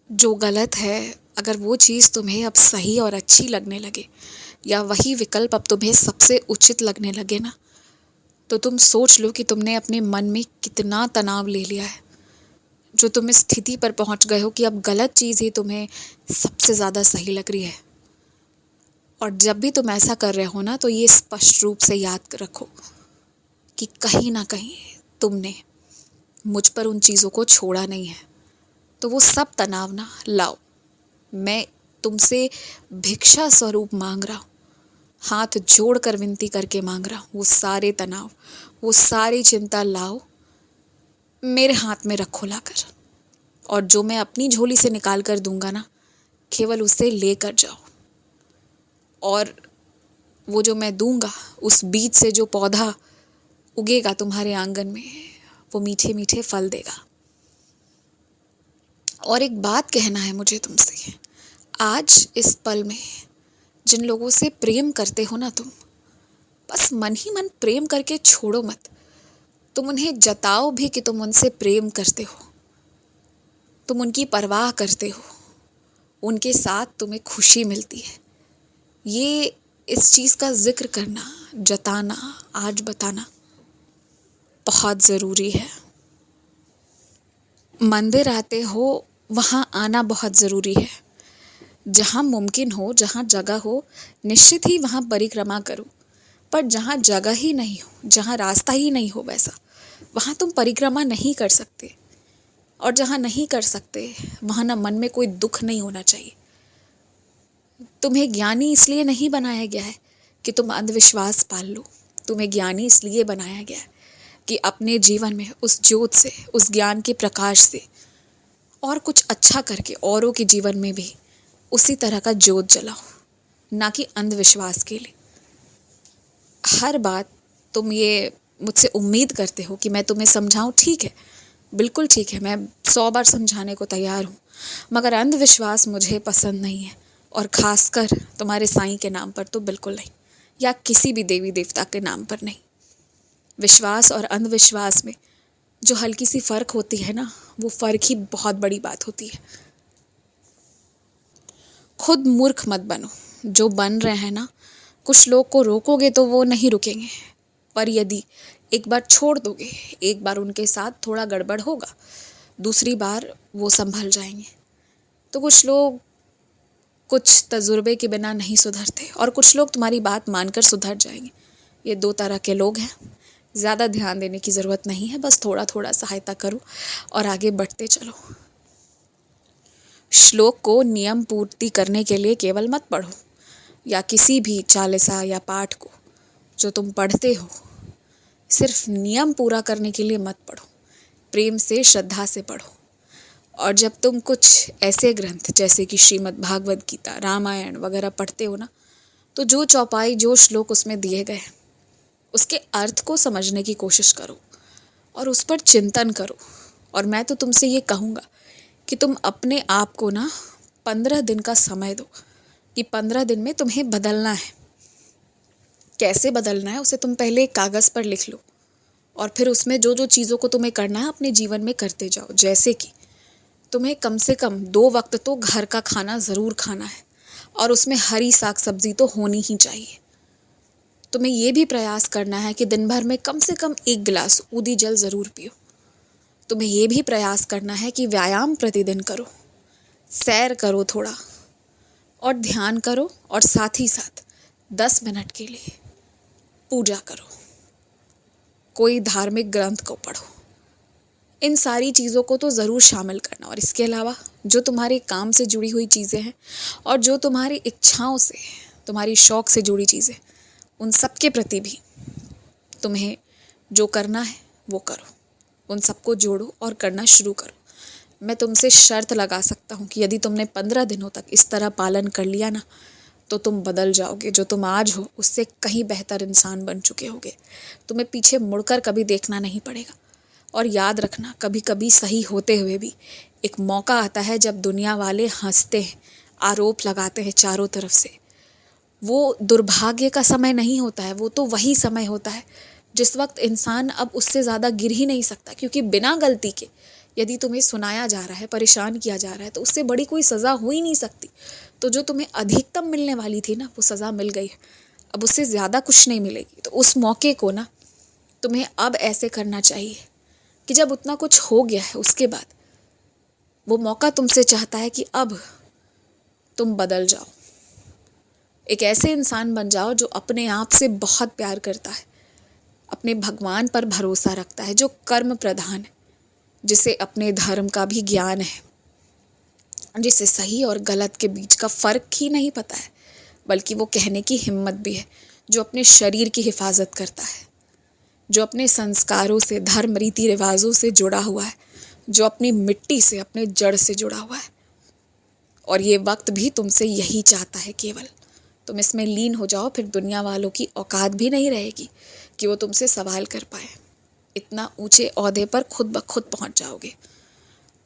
जो गलत है, अगर वो चीज़ तुम्हें अब सही और अच्छी लगने लगे, या वही विकल्प अब तुम्हें सबसे उचित लगने लगे ना, तो तुम सोच लो कि तुमने अपने मन में कितना तनाव ले लिया है, जो तुम इस स्थिति पर पहुंच गए हो कि अब गलत चीज़ ही तुम्हें सबसे ज़्यादा सही लग रही है। और जब भी तुम ऐसा कर रहे हो ना, तो ये स्पष्ट रूप से याद रखो कि कहीं ना कहीं तुमने मुझ पर उन चीज़ों को छोड़ा नहीं है। तो वो सब तनाव ना लाओ, मैं तुमसे भिक्षा स्वरूप मांग रहा हूँ, हाथ जोड़कर विनती करके मांग रहा हूँ। वो सारे तनाव, वो सारी चिंता लाओ, मेरे हाथ में रखो लाकर, और जो मैं अपनी झोली से निकाल कर दूंगा ना, केवल उसे लेकर जाओ। और वो जो मैं दूंगा, उस बीज से जो पौधा उगेगा तुम्हारे आंगन में, वो मीठे मीठे फल देगा। और एक बात कहना है मुझे तुमसे, आज इस पल में जिन लोगों से प्रेम करते हो ना तुम, बस मन ही मन प्रेम करके छोड़ो मत। तुम उन्हें जताओ भी कि तुम उनसे प्रेम करते हो, तुम उनकी परवाह करते हो, उनके साथ तुम्हें खुशी मिलती है। ये इस चीज़ का जिक्र करना, जताना, आज बताना बहुत ज़रूरी है। मंदिर आते हो, वहाँ आना बहुत ज़रूरी है। जहाँ मुमकिन हो, जहाँ जगह हो, निश्चित ही वहाँ परिक्रमा करो। पर जहाँ जगह ही नहीं हो, जहाँ रास्ता ही नहीं हो वैसा, वहाँ तुम परिक्रमा नहीं कर सकते। और जहाँ नहीं कर सकते, वहाँ ना मन में कोई दुख नहीं होना चाहिए। तुम्हें ज्ञानी इसलिए नहीं बनाया गया है कि तुम अंधविश्वास पाल लो। तुम्हें ज्ञानी इसलिए बनाया गया है कि अपने जीवन में उस ज्योत से, उस ज्ञान के प्रकाश से और कुछ अच्छा करके औरों के जीवन में भी उसी तरह का ज्योत जलाओ, ना कि अंधविश्वास के लिए। हर बात तुम ये मुझसे उम्मीद करते हो कि मैं तुम्हें समझाऊं, ठीक है, बिल्कुल ठीक है, मैं 100 बार समझाने को तैयार हूँ, मगर अंधविश्वास मुझे पसंद नहीं है। और ख़ासकर तुम्हारे साईं के नाम पर तो बिल्कुल नहीं, या किसी भी देवी देवता के नाम पर नहीं। विश्वास और अंधविश्वास में जो हल्की सी फ़र्क होती है ना, वो फ़र्क ही बहुत बड़ी बात होती है। खुद मूर्ख मत बनो। जो बन रहे हैं ना, कुछ लोग को रोकोगे तो वो नहीं रुकेंगे, पर यदि एक बार छोड़ दोगे, एक बार उनके साथ थोड़ा गड़बड़ होगा, दूसरी बार वो संभल जाएंगे। तो कुछ लोग कुछ तजुर्बे के बिना नहीं सुधरते, और कुछ लोग तुम्हारी बात मानकर सुधर जाएंगे। ये 2 तरह के लोग हैं। ज़्यादा ध्यान देने की ज़रूरत नहीं है, बस थोड़ा थोड़ा सहायता करो और आगे बढ़ते चलो। श्लोक को नियम पूर्ति करने के लिए केवल मत पढ़ो, या किसी भी चालीसा या पाठ को जो तुम पढ़ते हो सिर्फ नियम पूरा करने के लिए मत पढ़ो, प्रेम से, श्रद्धा से पढ़ो। और जब तुम कुछ ऐसे ग्रंथ जैसे कि श्रीमद् भागवत गीता, रामायण वगैरह पढ़ते हो ना, तो जो चौपाई, जो श्लोक उसमें दिए गए, उसके अर्थ को समझने की कोशिश करो और उस पर चिंतन करो। और मैं तो तुमसे ये कहूँगा कि तुम अपने आप को ना 15 दिन का समय दो, कि 15 दिन में तुम्हें बदलना है। कैसे बदलना है उसे तुम पहले कागज़ पर लिख लो, और फिर उसमें जो जो चीज़ों को तुम्हें करना है अपने जीवन में करते जाओ। जैसे कि तुम्हें कम से कम 2 वक्त तो घर का खाना ज़रूर खाना है, और उसमें हरी साग सब्जी तो होनी ही चाहिए। तुम्हें ये भी प्रयास करना है कि दिन भर में कम से कम 1 गिलास ऊदी जल ज़रूर पियो। तुम्हें ये भी प्रयास करना है कि व्यायाम प्रतिदिन करो, सैर करो थोड़ा, और ध्यान करो, और साथ ही साथ 10 मिनट के लिए पूजा करो, कोई धार्मिक ग्रंथ को पढ़ो। इन सारी चीज़ों को तो ज़रूर शामिल करना। और इसके अलावा जो तुम्हारे काम से जुड़ी हुई चीज़ें हैं, और जो तुम्हारी इच्छाओं से, तुम्हारी शौक़ से जुड़ी चीज़ें, उन सब के प्रति भी तुम्हें जो करना है वो करो। उन सबको जोड़ो और करना शुरू करो। मैं तुमसे शर्त लगा सकता हूँ कि यदि तुमने 15 दिनों तक इस तरह पालन कर लिया ना, तो तुम बदल जाओगे। जो तुम आज हो उससे कहीं बेहतर इंसान बन चुके होगे। तुम्हें पीछे मुड़कर कभी देखना नहीं पड़ेगा। और याद रखना, कभी कभी सही होते हुए भी एक मौका आता है जब दुनिया वाले हंसते हैं, आरोप लगाते हैं चारों तरफ से। वो दुर्भाग्य का समय नहीं होता है, वो तो वही समय होता है जिस वक्त इंसान अब उससे ज़्यादा गिर ही नहीं सकता, क्योंकि बिना गलती के यदि तुम्हें सुनाया जा रहा है, परेशान किया जा रहा है, तो उससे बड़ी कोई सज़ा हो ही नहीं सकती। तो जो तुम्हें अधिकतम मिलने वाली थी ना, वो सज़ा मिल गई है, अब उससे ज़्यादा कुछ नहीं मिलेगी। तो उस मौके को ना तुम्हें अब ऐसे करना चाहिए कि जब उतना कुछ हो गया है, उसके बाद वो मौका तुमसे चाहता है कि अब तुम बदल जाओ, एक ऐसे इंसान बन जाओ जो अपने आप से बहुत प्यार करता है, अपने भगवान पर भरोसा रखता है, जो कर्म प्रधान है, जिसे अपने धर्म का भी ज्ञान है, जिसे सही और गलत के बीच का फ़र्क ही नहीं पता है, बल्कि वो कहने की हिम्मत भी है, जो अपने शरीर की हिफाजत करता है, जो अपने संस्कारों से, धर्म रीति रिवाजों से जुड़ा हुआ है, जो अपनी मिट्टी से, अपने जड़ से जुड़ा हुआ है। और ये वक्त भी तुमसे यही चाहता है, केवल तुम इसमें लीन हो जाओ, फिर दुनिया वालों की औकात भी नहीं रहेगी कि वो तुमसे सवाल कर पाए। इतना ऊंचे ओहदे पर खुद ब खुद पहुंच जाओगे।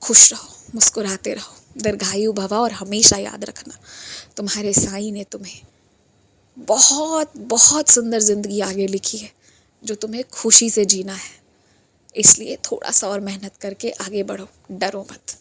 खुश रहो, मुस्कुराते रहो, दीर्घायु भव, और हमेशा याद रखना तुम्हारे साईं ने तुम्हें बहुत बहुत सुंदर ज़िंदगी आगे लिखी है, जो तुम्हें खुशी से जीना है। इसलिए थोड़ा सा और मेहनत करके आगे बढ़ो, डरो मत।